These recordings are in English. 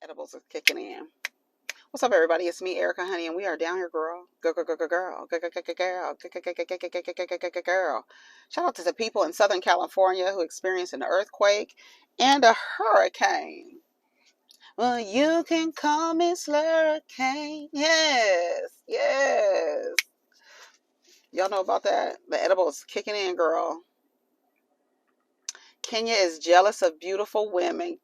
Edibles are kicking in. What's up, everybody? It's me, Erica, honey, and we are down here, girl. Girl. Shout out to the people in Southern California who experienced an earthquake and a hurricane. Well, you can call me Slurricane. Yes, yes. Y'all know about that? The edibles kicking in, girl. Kenya is jealous of beautiful women.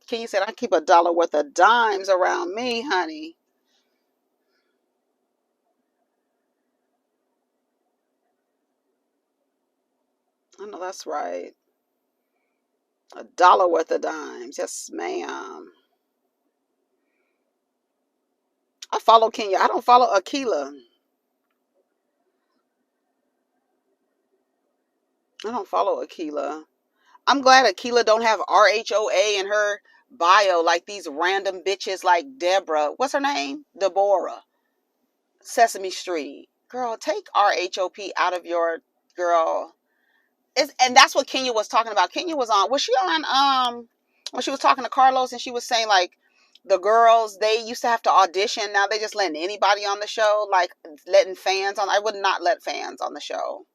Kenya said, I keep $1 worth of dimes around me, honey. I know that's right. $1 worth of dimes. Yes, ma'am. I follow Kenya. I don't follow Akila. I don't follow Akila. I'm glad Akila don't have RHOA in her bio like these random bitches like Deborah. What's her name? Deborah. Sesame Street. Girl, take RHOP out of your girl. And that's what Kenya was talking about. Kenya was she on when she was talking to Carlos and she was saying like the girls, they used to have to audition. Now they just letting anybody on the show, like letting fans on. I would not let fans on the show.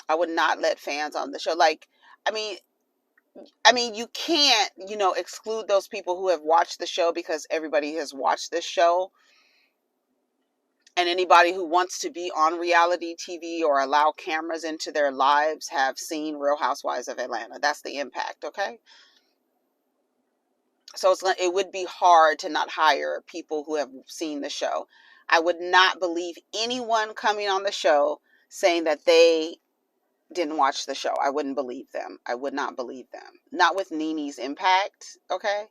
I would not let fans on the show. Like, I mean, you can't, exclude those people who have watched the show because everybody has watched this show. And anybody who wants to be on reality TV or allow cameras into their lives have seen Real Housewives of Atlanta. That's the impact, okay? So it would be hard to not hire people who have seen the show. I would not believe anyone coming on the show saying that they didn't watch the show. I wouldn't believe them. I would not believe them. Not with Nene's impact, okay?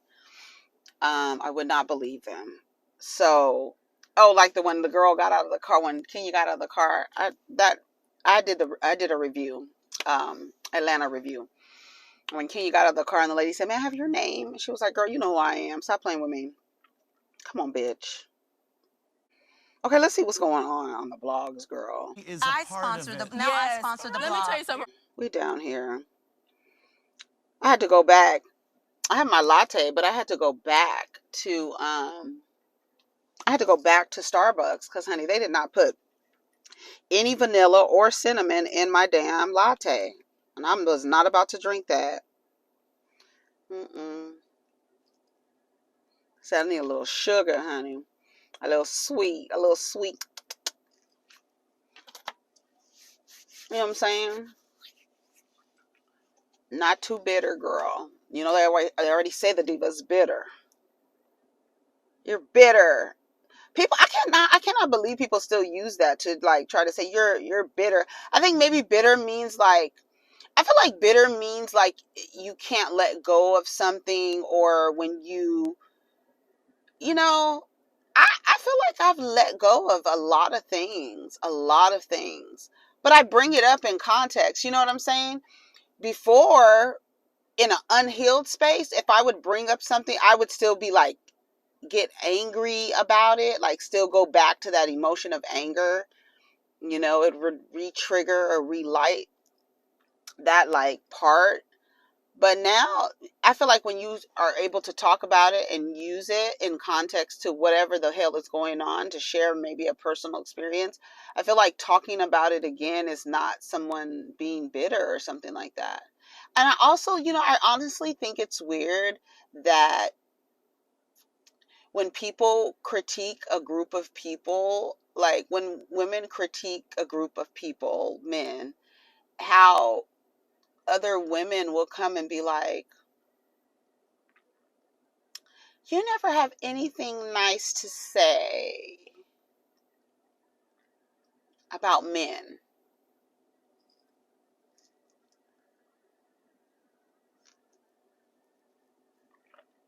I would not believe them. So, like when the girl got out of the car, when Kenya got out of the car, I did a review, Atlanta review. When Kenya got out of the car and the lady said, "May I have your name?" She was like, "Girl, you know who I am. Stop playing with me. Come on, bitch." Okay, let's see what's going on the blogs, girl. I sponsor the blog. Let me tell you something. We down here. I had to go back. I had my latte, but I had to go back to Starbucks because, honey, they did not put any vanilla or cinnamon in my damn latte. And I was not about to drink that. So I need a little sugar, honey. A little sweet. You know what I'm saying? Not too bitter, girl. You know, they already say the diva's bitter. You're bitter. People, I cannot believe people still use that to like try to say you're bitter. I think maybe bitter means like, I feel like bitter means like you can't let go of something, or when I feel like I've let go of a lot of things, but I bring it up in context. You know what I'm saying? Before, in an unhealed space, if I would bring up something, I would still be like, get angry about it, like still go back to that emotion of anger. It would re-trigger or relight that like part. But now I feel like when you are able to talk about it and use it in context to whatever the hell is going on, to share maybe a personal experience, I feel like talking about it again is not someone being bitter or something like that. And I also, I honestly think it's weird that when people critique a group of people, like when women critique a group of people, men, how other women will come and be like, you never have anything nice to say about men.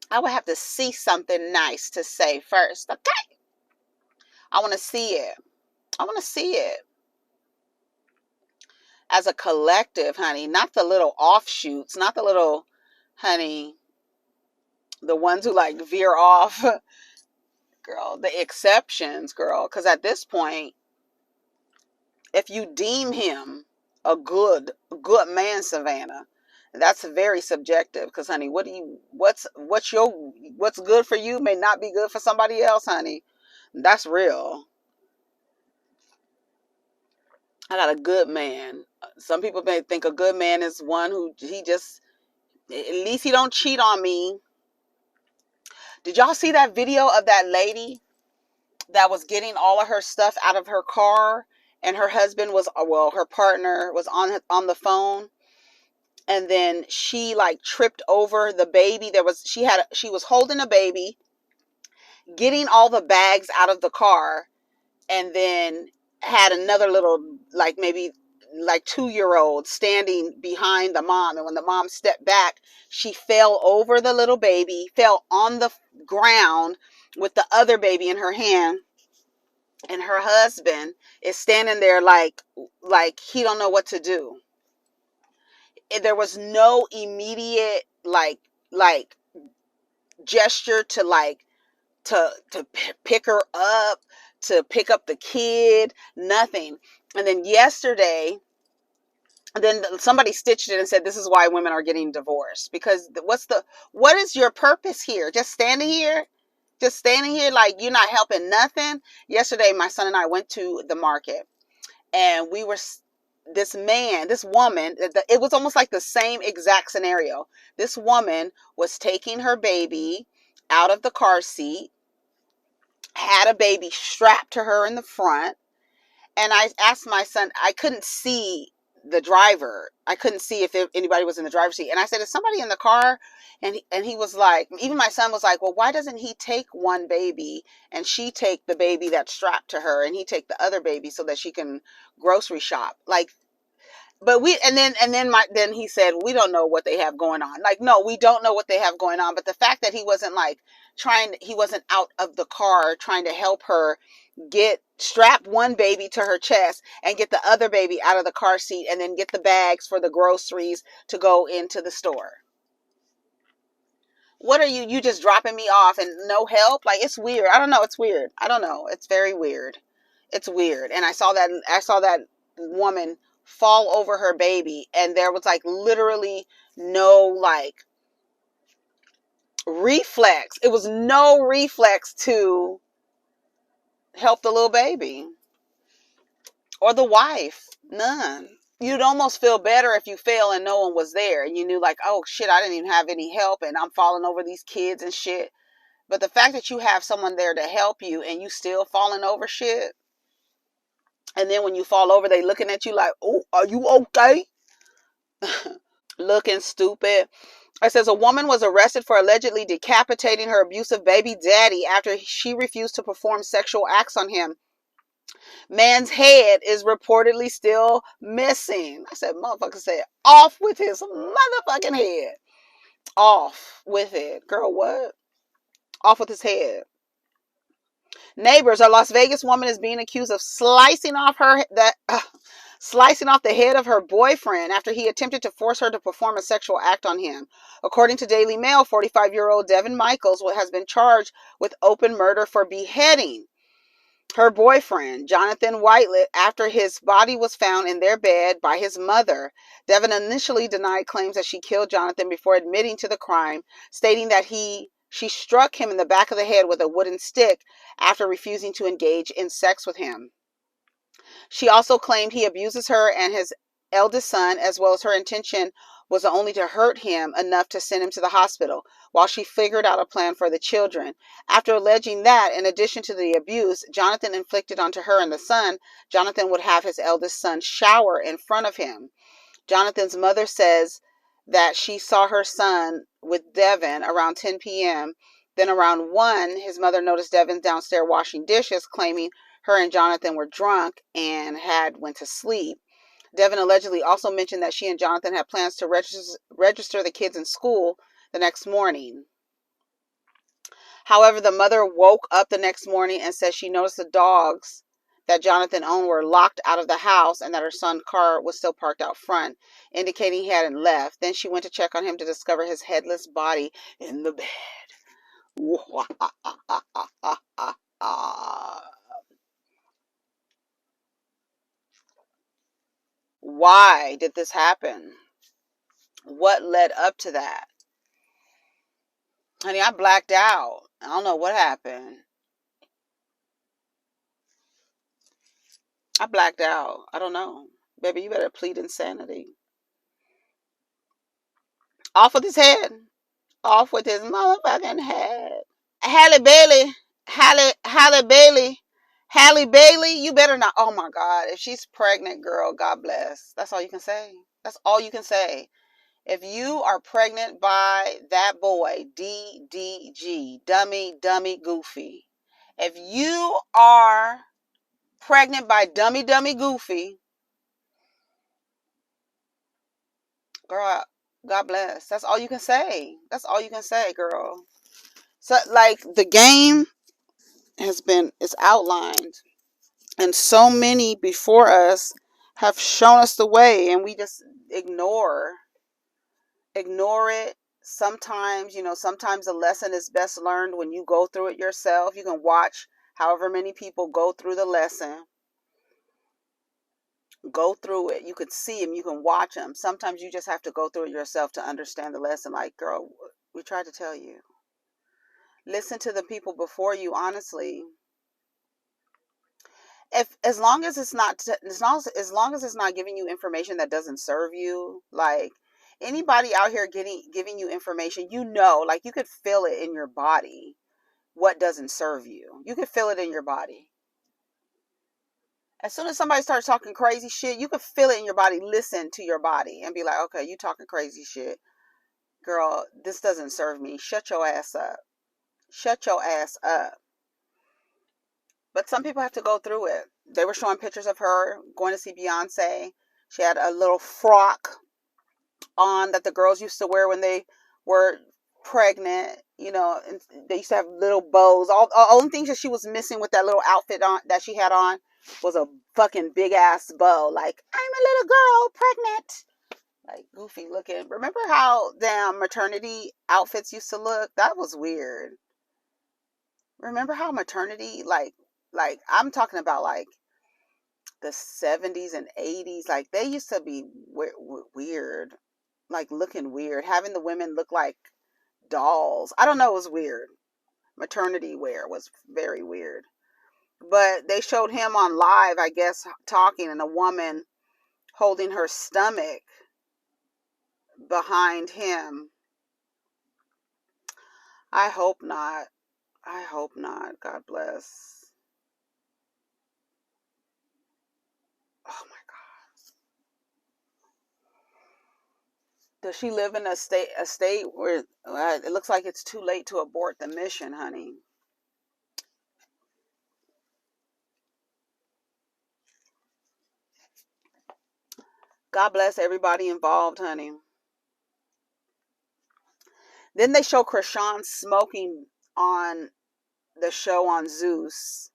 I would have to see something nice to say first, okay? I want to see it. As a collective, honey, not the little offshoots, not the little, honey, the ones who like veer off, girl, the exceptions, girl. Because at this point, if you deem him a good man, Savannah, That's very subjective, because honey, what's good for you may not be good for somebody else, honey. That's real. I got a good man. Some people may think a good man is one who he just, at least he don't cheat on me. Did y'all see that video of that lady that was getting all of her stuff out of her car, and her husband was, well, her partner was on the phone, and then she like tripped over the baby. She was holding a baby, getting all the bags out of the car, and then had another little, like maybe like 2-year-old standing behind the mom. And when the mom stepped back, she fell over the little baby, fell on the ground with the other baby in her hand. And her husband is standing there like he don't know what to do. There was no immediate like gesture to pick her up, to pick up the kid, nothing. And then yesterday, then somebody stitched it and said, this is why women are getting divorced. Because what is your purpose here? Just standing here like you're not helping nothing. Yesterday, my son and I went to the market, and this woman, it was almost like the same exact scenario. This woman was taking her baby out of the car seat, had a baby strapped to her in the front. And I asked my son, I couldn't see the driver. I couldn't see if anybody was in the driver's seat. And I said, is somebody in the car? And he was like, even my son was like, well, why doesn't he take one baby and she take the baby that's strapped to her, and he take the other baby so that she can grocery shop? Like, but then he said, we don't know what they have going on. Like, no, we don't know what they have going on. But the fact that he wasn't he wasn't out of the car trying to help her strap one baby to her chest and get the other baby out of the car seat, and then get the bags for the groceries to go into the store. What are you just dropping me off and no help? Like, it's weird. I don't know. It's weird. I don't know. It's very weird. It's weird. And I saw that woman fall over her baby, and there was like literally no like reflex. It was no reflex to help the little baby or the wife. None. You'd almost feel better if you fell and no one was there, and you knew like, oh shit, I didn't even have any help, and I'm falling over these kids and shit. But the fact that you have someone there to help you and you still falling over shit, and then when you fall over, they looking at you like, oh, are you okay? Looking stupid. It says a woman was arrested for allegedly decapitating her abusive baby daddy after she refused to perform sexual acts on him. Man's head is reportedly still missing. I said, motherfucker said, off with his motherfucking head. Off with it. Girl, what? Off with his head. Neighbors, a Las Vegas woman is being accused of slicing off the head of her boyfriend after he attempted to force her to perform a sexual act on him. According to Daily Mail, 45-year-old Devin Michaels has been charged with open murder for beheading her boyfriend, Jonathan Whitelet, after his body was found in their bed by his mother. Devin initially denied claims that she killed Jonathan before admitting to the crime, stating that she struck him in the back of the head with a wooden stick after refusing to engage in sex with him. She also claimed he abuses her and his eldest son, as well as her intention was only to hurt him enough to send him to the hospital while she figured out a plan for the children. After alleging that, in addition to the abuse Jonathan inflicted onto her and the son, Jonathan would have his eldest son shower in front of him. Jonathan's mother says that she saw her son with Devin around 10 p.m. Then around 1, his mother noticed Devin downstairs washing dishes, claiming her and Jonathan were drunk and had went to sleep. Devin allegedly also mentioned that she and Jonathan had plans to register the kids in school the next morning. However, the mother woke up the next morning and said she noticed the dogs that Jonathan owned were locked out of the house and that her son's car was still parked out front, indicating he hadn't left. Then she went to check on him to discover his headless body in the bed. Why did this happen? What led up to that? Honey, I blacked out. I don't know what happened. I blacked out. I don't know. Baby, you better plead insanity. Off with his head. Off with his motherfucking head. Halle Bailey. Halle Bailey. Halle Bailey, you better not. Oh my God. If she's pregnant, girl, God bless. That's all you can say. That's all you can say. If you are pregnant by that boy, DDG, dummy, goofy. If you are pregnant by dummy, goofy, girl, God bless. That's all you can say. That's all you can say, girl. So, like, the game is outlined, and so many before us have shown us the way, and we just ignore it. Sometimes, sometimes a lesson is best learned when you go through it yourself. You can watch however many people go through the lesson, go through it. You could see them, you can watch them. Sometimes you just have to go through it yourself to understand the lesson. Like, girl, we tried to tell you. Listen to the people before you, honestly. If as long as it's not giving you information that doesn't serve you, like anybody out here giving you information, like you could feel it in your body what doesn't serve you. You could feel it in your body. As soon as somebody starts talking crazy shit, you could feel it in your body. Listen to your body and be like, okay, you talking crazy shit. Girl, this doesn't serve me. Shut your ass up. Shut your ass up. But some people have to go through it. They were showing pictures of her going to see Beyonce. She had a little frock on that the girls used to wear when they were pregnant. And they used to have little bows. All the only thing that she was missing with that little outfit on that she had on was a fucking big ass bow. Like, I'm a little girl pregnant. Like, goofy looking. Remember how damn maternity outfits used to look? That was weird. Remember how maternity, like I'm talking about like the 70s and 80s, like they used to be weird, like looking weird, having the women look like dolls. I don't know, it was weird. Maternity wear was very weird. But they showed him on live, I guess, talking, and a woman holding her stomach behind him. I hope not. I hope not. God bless. Oh my God. Does she live in a state where it looks like it's too late to abort the mission, honey? God bless everybody involved, honey. Then they show Krishan smoking on the show on Zeus.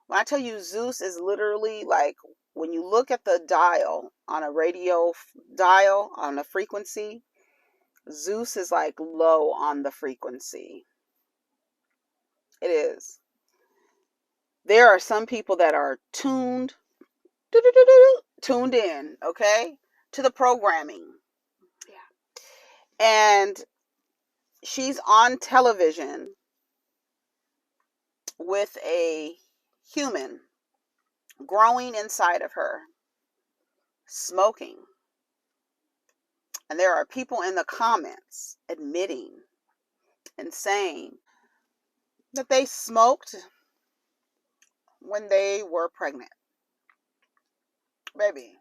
When I tell you, Zeus is literally like, when you look at the dial on a radio dial on a frequency, Zeus is like low on the frequency. It is. There are some people that are tuned in, okay, to the programming. Yeah. And she's on television with a human growing inside of her, smoking. And there are people in the comments admitting and saying that they smoked when they were pregnant. Baby,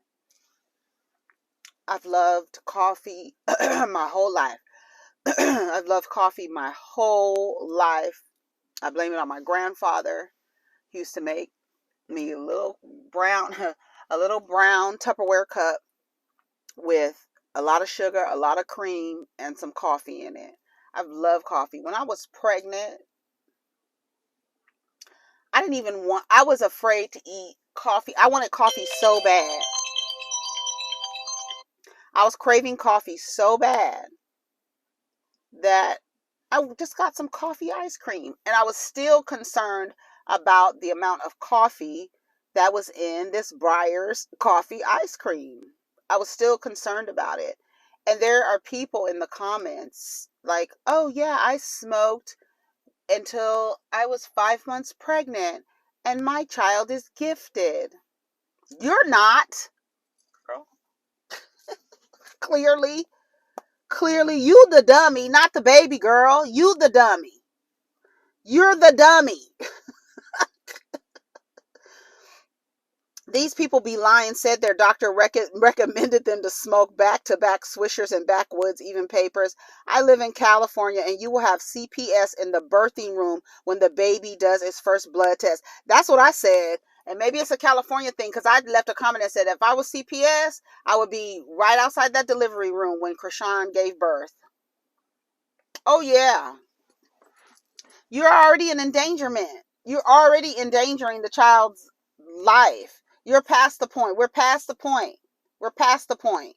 I've loved coffee my whole life. I've loved coffee my whole life. I blame it on my grandfather. He used to make me a little brown Tupperware cup with a lot of sugar, a lot of cream, and some coffee in it. I've loved coffee. When I was pregnant, I was afraid to eat coffee. I wanted coffee so bad. I was craving coffee so bad that I just got some coffee ice cream. And I was still concerned about the amount of coffee that was in this Breyer's coffee ice cream. I was still concerned about it. And there are people in the comments like, oh yeah, I smoked until I was 5 months pregnant and my child is gifted. You're not. Girl. Clearly, you the dummy, not the baby girl. You the dummy. You're the dummy. These people be lying, said their doctor recommended them to smoke back-to-back swishers and backwoods, even papers. I live in California, and you will have CPS in the birthing room when the baby does its first blood test. That's what I said. And maybe it's a California thing, because I left a comment that said if I was CPS, I would be right outside that delivery room when Krishan gave birth. Oh, yeah. You're already in endangerment. You're already endangering the child's life. You're past the point. We're past the point. We're past the point.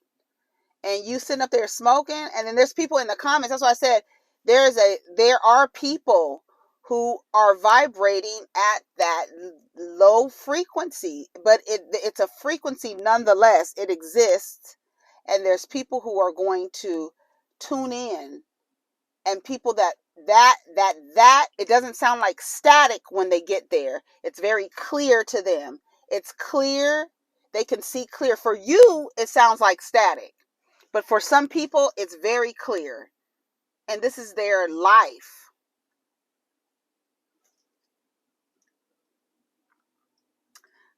And you sitting up there smoking, and then there's people in the comments. That's why I said there are people who are vibrating at that low frequency, but it's a frequency nonetheless. It exists, and there's people who are going to tune in, and people that it doesn't sound like static when they get there. It's very clear to them. It's clear. They can see clear. For you, it sounds like static. But for some people, it's very clear. And this is their life.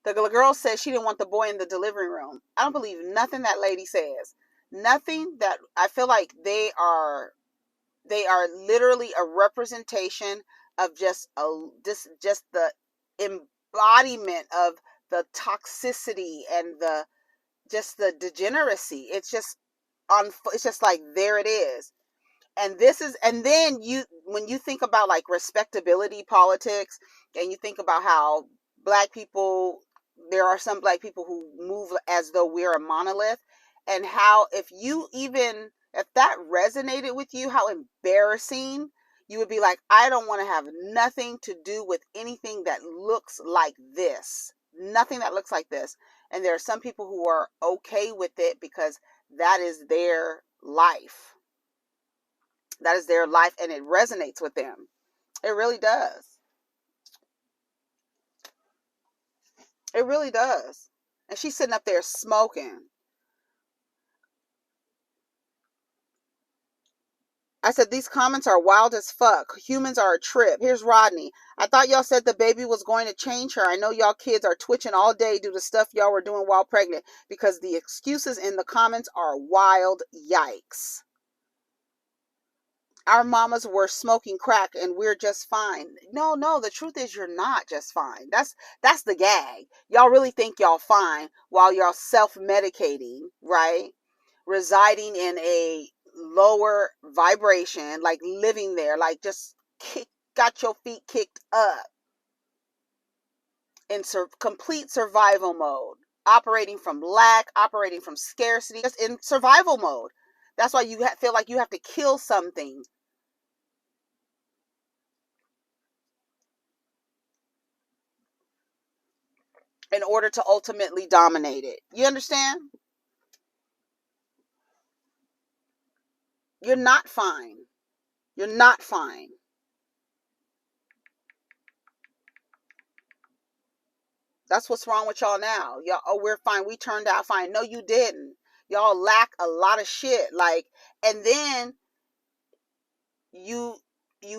The girl says she didn't want the boy in the delivery room. I don't believe nothing that lady says. Nothing. That I feel like they are literally a representation of just the embodiment of the toxicity and the degeneracy. It's just like, there it is. And then when you think about like respectability politics, and you think about how there are some black people who move as though we're a monolith, and how if that resonated with you, how embarrassing you would be. Like, I don't want to have nothing to do with anything that looks like this. Nothing that looks like this. And there are some people who are okay with it because that is their life. That is their life, and it resonates with them. It really does. It really does. And she's sitting up there smoking. I said, these comments are wild as fuck. Humans are a trip. Here's Rodney. I thought y'all said the baby was going to change her. I know y'all kids are twitching all day due to stuff y'all were doing while pregnant, because the excuses in the comments are wild. Yikes. Our mamas were smoking crack and we're just fine. No, the truth is you're not just fine. That's the gag. Y'all really think y'all fine while y'all self-medicating, right? Residing in a lower vibration, like living there, like just got your feet kicked up in complete survival mode, operating from lack, operating from scarcity, just in survival mode. That's why you feel like you have to kill something in order to ultimately dominate it. You understand? You're not fine. You're not fine. That's what's wrong with y'all now. Y'all, oh, we're fine. We turned out fine. No, you didn't. Y'all lack a lot of shit. Like, and then you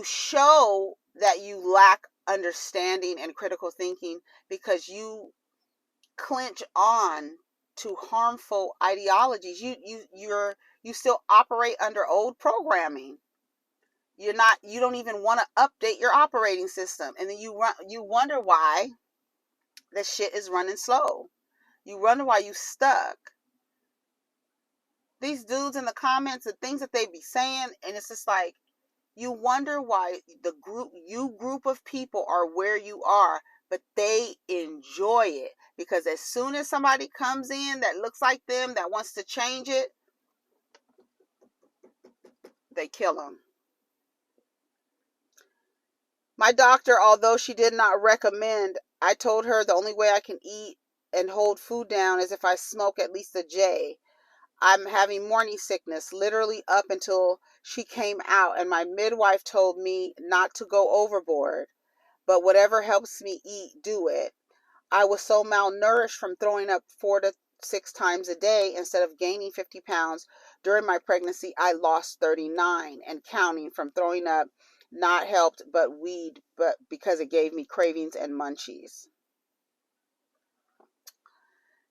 show that you lack understanding and critical thinking because you clinch on to harmful ideologies. You still operate under old programming. You don't even want to update your operating system, and then you wonder why the shit is running slow. You wonder why you stuck. These dudes in the comments, the things that they be saying, and it's just like, you wonder why the group of people are where you are, but they enjoy it, because as soon as somebody comes in that looks like them, that wants to change it, they kill them. My doctor, although she did not recommend, I told her the only way I can eat and hold food down is if I smoke at least a J. I'm having morning sickness literally up until she came out, and my midwife told me not to go overboard, but whatever helps me eat, do it. I was so malnourished from throwing up 4 to 6 times a day. Instead of gaining 50 pounds during my pregnancy, I lost 39 and counting from throwing up. Not helped, but weed, but because it gave me cravings and munchies.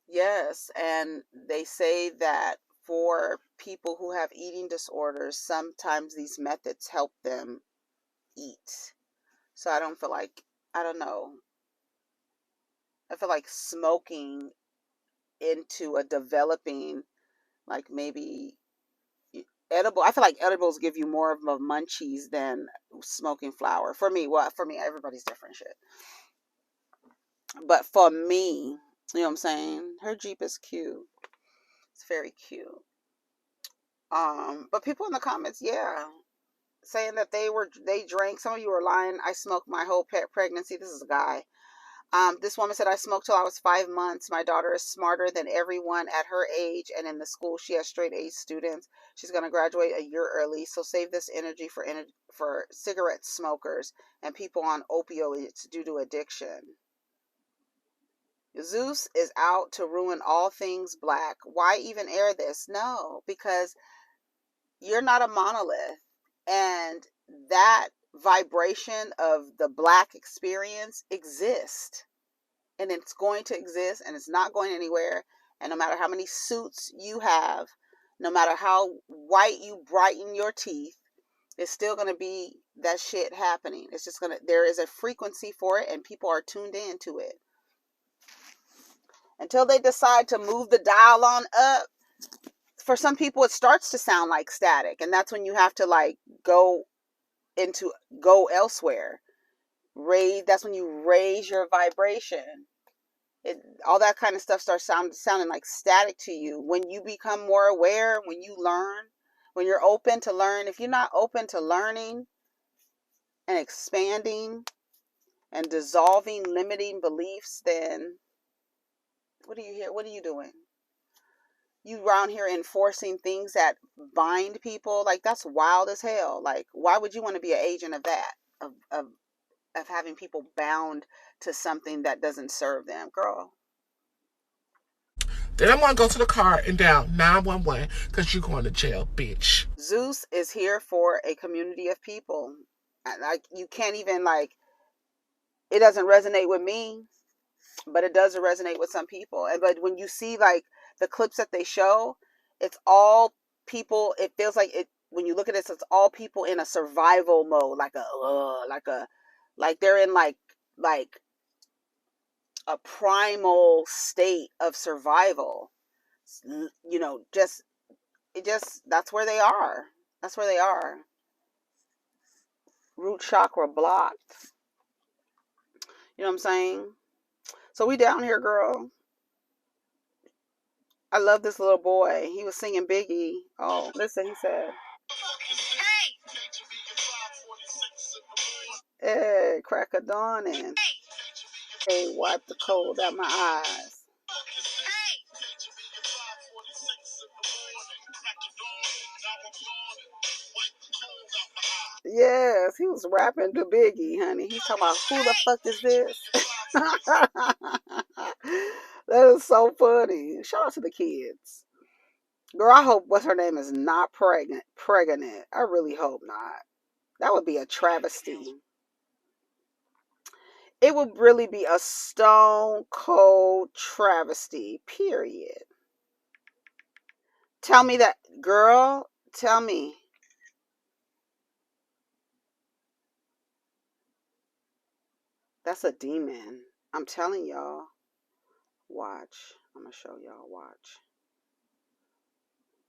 Yes, and they say that for people who have eating disorders, sometimes these methods help them eat. So I don't feel like, I don't know, I feel like smoking into a developing, like maybe edible. I feel like edibles give you more of a munchies than smoking flower. For me, well, for me, everybody's different shit. But for me, you know what I'm saying? Her Jeep is cute. It's very cute. But people in the comments, yeah, saying that they drank. Some of you are lying. I smoked my whole pregnancy. This is a guy. This woman said, I smoked till I was 5 months. My daughter is smarter than everyone at her age, and in the school she has straight A students. She's going to graduate a year early, so save this energy for cigarette smokers and people on opioids due to addiction. Zeus is out to ruin all things black. Why even air this? No, because you're not a monolith, and that vibration of the black experience exists. And it's going to exist, and it's not going anywhere. And no matter how many suits you have, no matter how white you brighten your teeth, it's still going to be that shit happening. It's just there is a frequency for it, and people are tuned into it. Until they decide to move the dial on up, for some people it starts to sound like static, and that's when you have to like go elsewhere. That's when you raise your vibration. All that kind of stuff starts sounding like static to you. When you become more aware, when you learn, when you're open to learn. If you're not open to learning and expanding and dissolving limiting beliefs, then what are you here? What are you doing? You around here enforcing things that bind people? Like, that's wild as hell. Like, why would you want to be an agent of that? Of having people bound to something that doesn't serve them, girl. Then I'm gonna go to the car and dial 911 because you're going to jail, bitch. Zeus is here for a community of people. Like, you can't even, like, it doesn't resonate with me, but it does resonate with some people. But when you see like the clips that they show, it's all people. It feels like it when you look at it. It's all people in a survival mode, like they're in like a primal state of survival. You know, that's where they are. That's where they are. Root chakra blocked. You know what I'm saying? So we down here, girl. I love this little boy. He was singing Biggie. Oh, listen, he said, hey, crack of dawning. Hey, wipe the cold out my eyes. Yes, he was rapping to Biggie, honey. He's talking about, who the fuck is this? That is so funny. Shout out to the kids. Girl, I hope what's her name is not pregnant. I really hope not. That would be a travesty. It would really be a stone cold travesty, period. Tell me that, girl. Tell me. That's a demon. I'm telling y'all. Watch. I'm going to show y'all. Watch.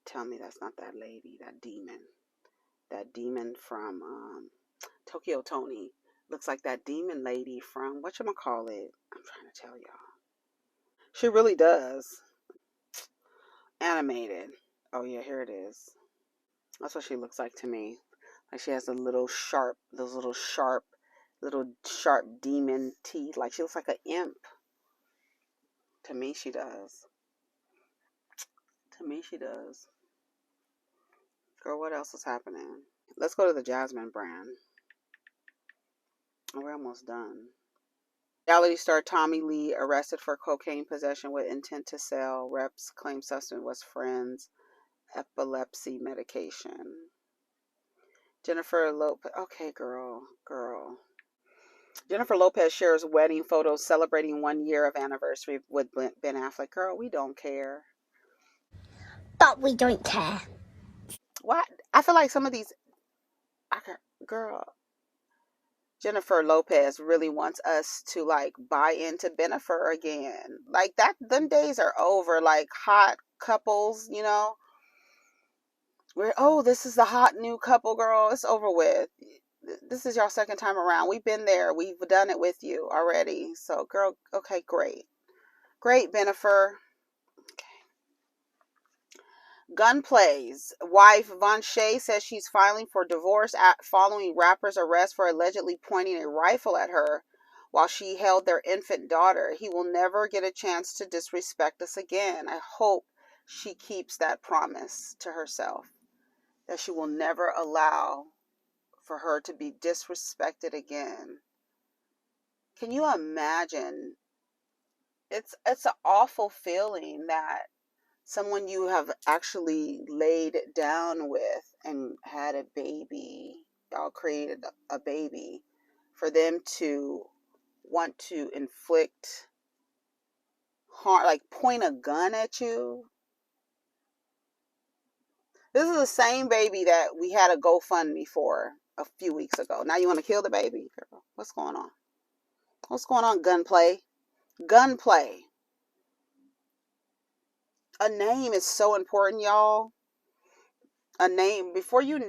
Tell me that's not that lady, that demon. That demon from Tokyo Tony. Looks like that demon lady from, whatchamacallit? I'm trying to tell y'all. She really does. Animated. Oh, yeah, here it is. That's what she looks like to me. Like she has those little sharp demon teeth. Like she looks like an imp. To me, she does. To me, she does. Girl, what else is happening? Let's go to the Jasmine brand. We're almost done. Reality star Tommy Lee arrested for cocaine possession with intent to sell. Reps claim suspect was friend's epilepsy medication. Jennifer Lopez. Okay, girl. Jennifer Lopez shares wedding photos celebrating 1 year of anniversary with Ben Affleck. Girl, we don't care. But we don't care. Why? I feel like some of these, girl, Jennifer Lopez really wants us to like buy into Bennifer again. Like that, them days are over. Like hot couples, you know, where this is the hot new couple, girl. It's over with. This is your second time around. We've been there. We've done it with you already. So, girl, okay, great, Bennifer. Gunplay's wife Von Shea says she's filing for divorce following rapper's arrest for allegedly pointing a rifle at her while she held their infant daughter. He will never get a chance to disrespect us again. I hope she keeps that promise to herself, that she will never allow for her to be disrespected again. Can you imagine? It's an awful feeling that someone you have actually laid down with and had a baby, y'all created a baby, for them to want to inflict harm, like point a gun at you. This is the same baby that we had a GoFundMe for a few weeks ago. Now you want to kill the baby? Girl, what's going on? What's going on, Gunplay? Gunplay. A name is so important, y'all. A name, before you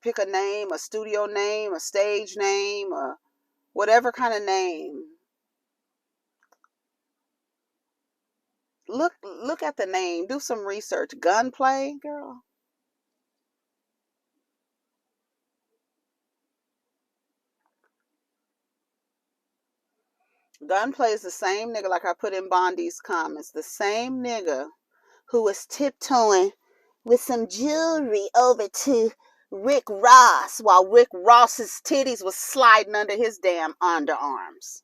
pick a name, a studio name, a stage name, or whatever kind of name. Look at the name. Do some research. Gunplay, girl. Gunplay is the same nigga, like I put in Bondi's comments, the same nigga who was tiptoeing with some jewelry over to Rick Ross while Rick Ross's titties was sliding under his damn underarms.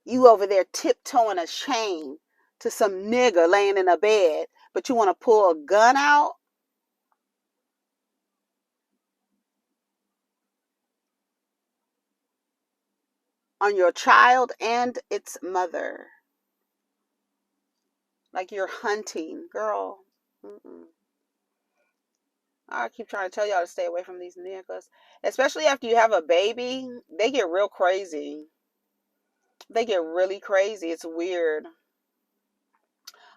You over there tiptoeing a chain to some nigga laying in a bed, but you want to pull a gun out? On your child and its mother. Like you're hunting. Girl. I keep trying to tell y'all to stay away from these niggas. Especially after you have a baby. They get real crazy. They get really crazy. It's weird.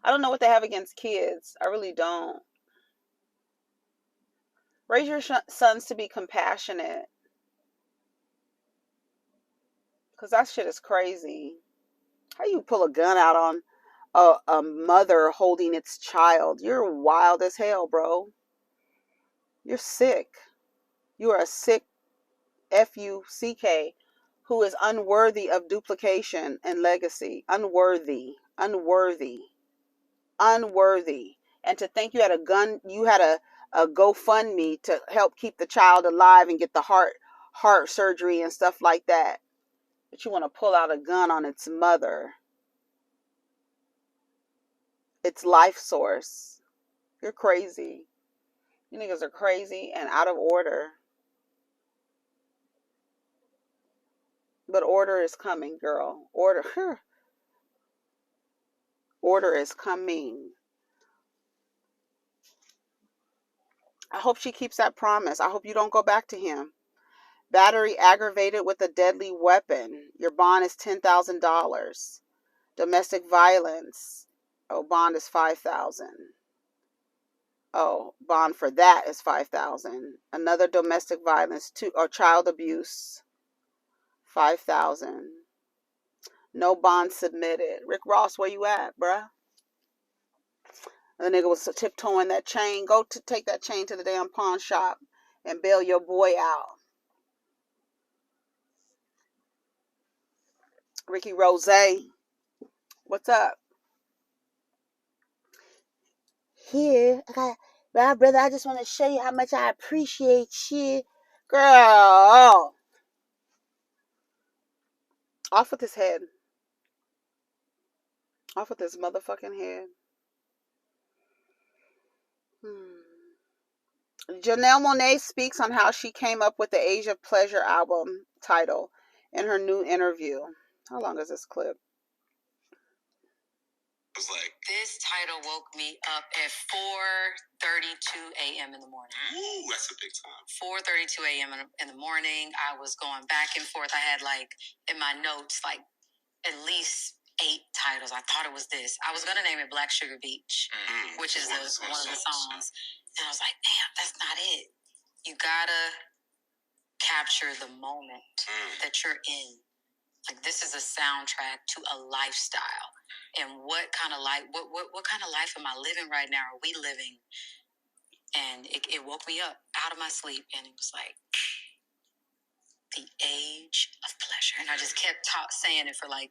I don't know what they have against kids. I really don't. Raise your sons to be compassionate. Because that shit is crazy. How you pull a gun out on a mother holding its child? You're wild as hell, bro. You're sick. You are a sick F-U-C-K who is unworthy of duplication and legacy. Unworthy. And to think you had a GoFundMe to help keep the child alive and get the heart surgery and stuff like that. But you want to pull out a gun on its mother. Its life source. You're crazy. You niggas are crazy and out of order. But order is coming, girl. Order is coming. I hope she keeps that promise. I hope you don't go back to him. Battery aggravated with a deadly weapon. Your bond is $10,000. Domestic violence. Oh, bond is $5,000. Oh, bond for that is $5,000. Another domestic violence or child abuse. $5,000. No bond submitted. Rick Ross, where you at, bruh? The nigga was tiptoeing that chain. Go to take that chain to the damn pawn shop and bail your boy out. Ricky Rose, what's up? Here, well, brother, I just want to show you how much I appreciate you. Girl, off with his head. Off with his motherfucking head. Janelle Monae speaks on how she came up with the Age of Pleasure album title in her new interview. How long is this clip? It was like, this title woke me up at 4:32 a.m. in the morning. Ooh, that's a big time. 4:32 a.m. in the morning. I was going back and forth. I had like in my notes like at least 8 titles. I thought it was this. I was gonna name it Black Sugar Beach, which is one of the songs. And I was like, damn, that's not it. You gotta capture the moment that you're in. Like, this is a soundtrack to a lifestyle. And what kind of life? What kind of life am I living right now? Are we living? And it woke me up out of my sleep, and it was like the age of pleasure. And I just kept saying it for like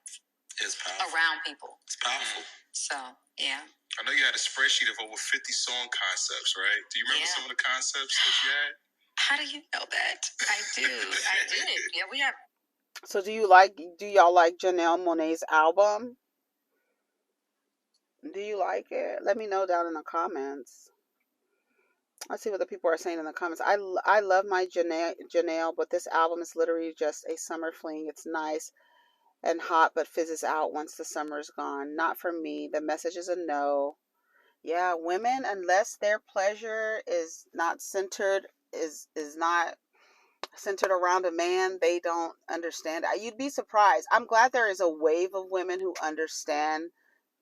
around people. It's powerful. So yeah. I know you had a spreadsheet of over 50 song concepts, right? Do you remember some of the concepts that you had? How do you know that? I do. I did. Yeah, we have. So do y'all like Janelle Monae's album? Do you like it? Let me know down in the comments. Let's see what the people are saying in the comments. I love my Janelle, but this album is literally just a summer fling. It's nice and hot, but fizzes out once the summer's gone. Not for me. The message is a no. Yeah, women, unless their pleasure is not centered, is not centered around a man, they don't understand. You'd be surprised. I'm glad there is a wave of women who understand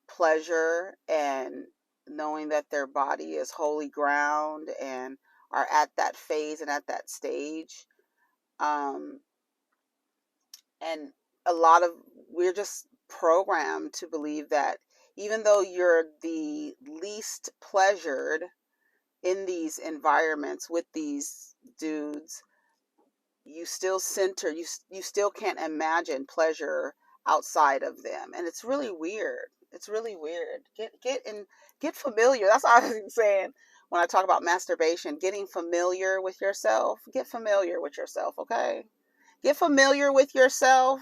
pleasure and knowing that their body is holy ground and are at that phase and at that stage. And a lot of, we're just programmed to believe that even though you're the least pleasured in these environments with these dudes, you still center, you still can't imagine pleasure outside of them. And it's really weird. It's really weird. Get familiar. That's what I was saying when I talk about masturbation. Getting familiar with yourself. Get familiar with yourself, okay? Get familiar with yourself.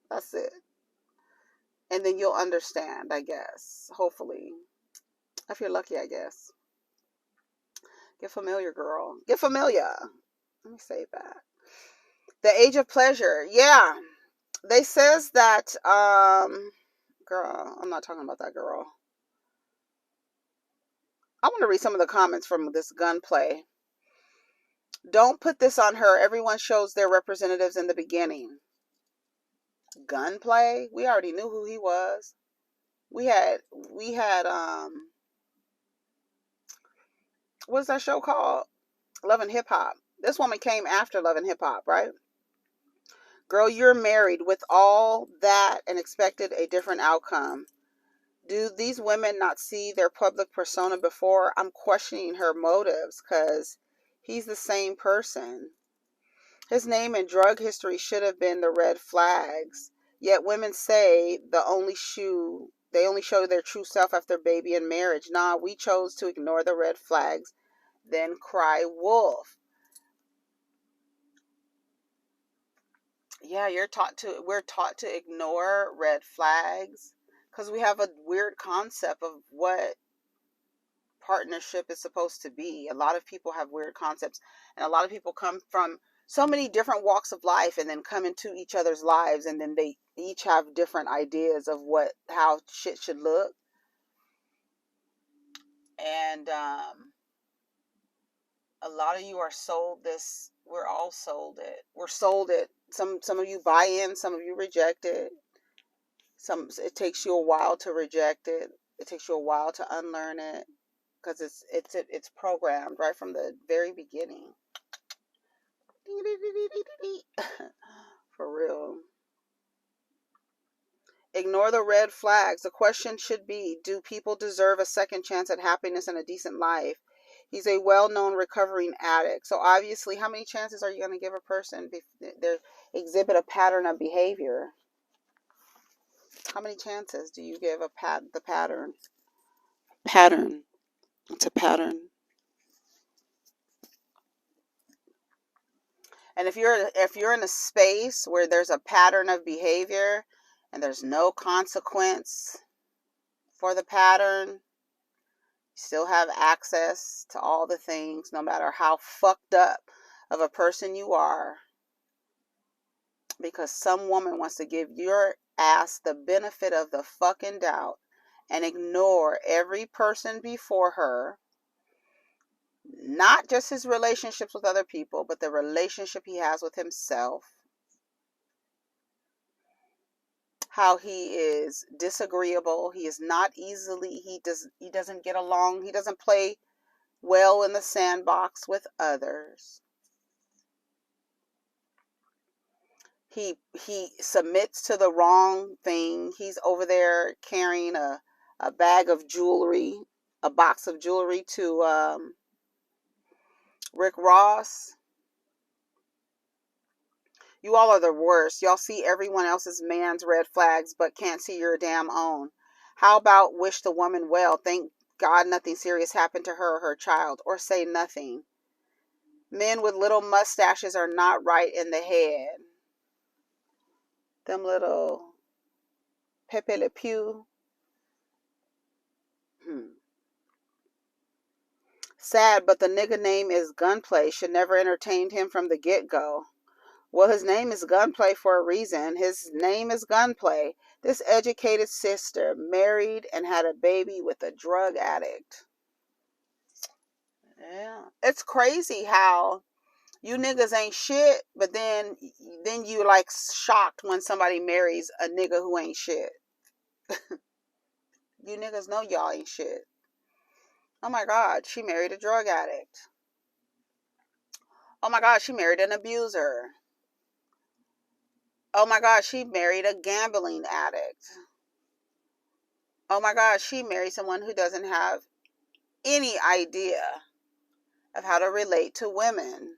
That's it. And then you'll understand, I guess. Hopefully. If you're lucky, I guess. Get familiar, girl. Get familiar. Let me say that. The Age of Pleasure. Yeah. They says that, girl, I'm not talking about that girl. I want to read some of the comments from this Gunplay. Don't put this on her. Everyone shows their representatives in the beginning. Gunplay? We already knew who he was. We had, what's that show called? Love and Hip Hop. This woman came after Love and Hip Hop, right? Girl, you're married with all that and expected a different outcome. Do these women not see their public persona before? I'm questioning her motives because he's the same person. His name and drug history should have been the red flags. Yet women say they only show their true self after baby and marriage. Nah, we chose to ignore the red flags, then cry wolf. Yeah, we're taught to ignore red flags because we have a weird concept of what partnership is supposed to be. A lot of people have weird concepts, and a lot of people come from so many different walks of life and then come into each other's lives, and then they each have different ideas of how shit should look. And a lot of you are sold this. We're all sold it. We're sold it. Some of you buy in, some of you reject it. It takes you a while to reject it. It takes you a while to unlearn it because it's programmed right from the very beginning. For real. Ignore the red flags. The question should be, do people deserve a second chance at happiness and a decent life? He's a well-known recovering addict. So obviously, how many chances are you going to give a person they exhibit a pattern of behavior? How many chances do you give the pattern? Pattern. It's a pattern. And if you're in a space where there's a pattern of behavior and there's no consequence for the pattern, you still have access to all the things, no matter how fucked up of a person you are, because some woman wants to give your ass the benefit of the fucking doubt and ignore every person before her, not just his relationships with other people, but the relationship he has with himself, how he is disagreeable, he is not easily, he doesn't get along, he doesn't play well in the sandbox with others. He submits to the wrong thing. He's over there carrying a bag of jewelry, a box of jewelry to Rick Ross. You all are the worst. Y'all see everyone else's man's red flags, but can't see your damn own. How about wish the woman well, thank God nothing serious happened to her or her child, or say nothing? Men with little mustaches are not right in the head. Them little Pepe Le Pew. Sad, but the nigga name is Gunplay. Should never entertained him from the get-go. Well, his name is Gunplay for a reason. His name is Gunplay. This educated sister married and had a baby with a drug addict. Yeah. It's crazy how you niggas ain't shit, but then you like shocked when somebody marries a nigga who ain't shit. You niggas know y'all ain't shit. Oh my God, she married a drug addict. Oh my God, she married an abuser. Oh my God, she married a gambling addict. Oh my God, she married someone who doesn't have any idea of how to relate to women.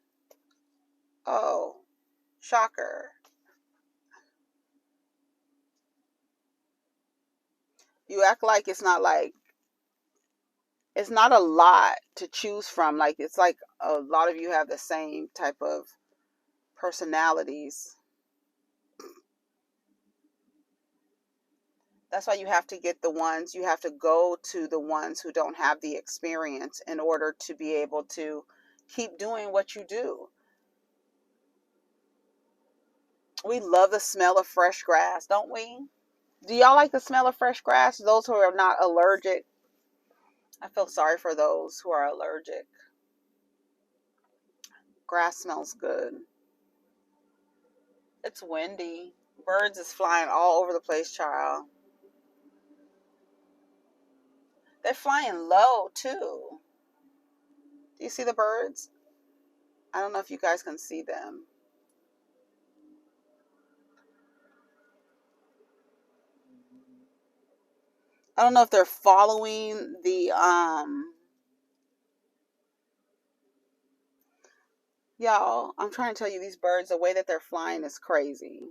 Oh, shocker. You act like it's not a lot to choose from. Like, it's like a lot of you have the same type of personalities. That's why you have to go to the ones who don't have the experience in order to be able to keep doing what you do. We love the smell of fresh grass, don't we? Do y'all like the smell of fresh grass? Those who are not allergic. I feel sorry for those who are allergic. Grass smells good. It's windy. Birds is flying all over the place, child. They're flying low, too. Do you see the birds? I don't know if you guys can see them. I don't know if they're following the, y'all, I'm trying to tell you, these birds, the way that they're flying is crazy.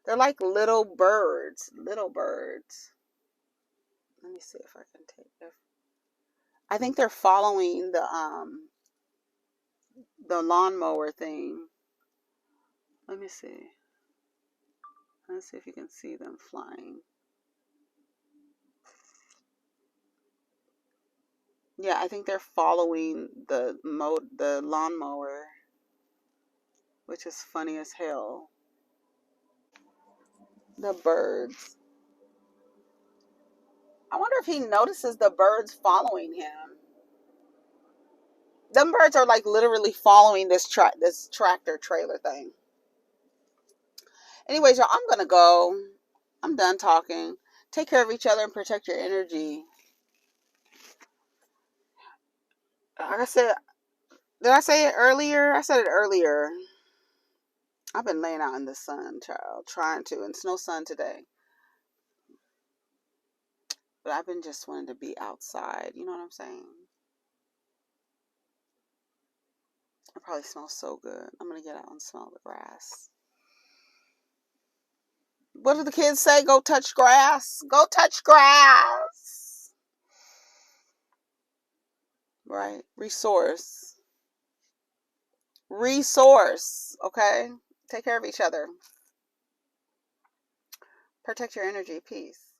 They're like little birds. Little birds. Let me see if I can take it. I think they're following the lawnmower thing. Let me see. Let's see if you can see them flying. Yeah, I think they're following the lawnmower, which is funny as hell. The birds. I wonder if he notices the birds following him. Them birds are like literally following this tractor trailer thing. Anyways, y'all, I'm gonna go. I'm done talking. Take care of each other and protect your energy. Like I said, did I say it earlier? I said it earlier. I've been laying out in the sun, child, trying to, and it's no sun today. But I've been just wanting to be outside. You know what I'm saying? It probably smells so good. I'm going to get out and smell the grass. What do the kids say? Go touch grass. Go touch grass. Right. Resource. Okay? Take care of each other. Protect your energy. Peace.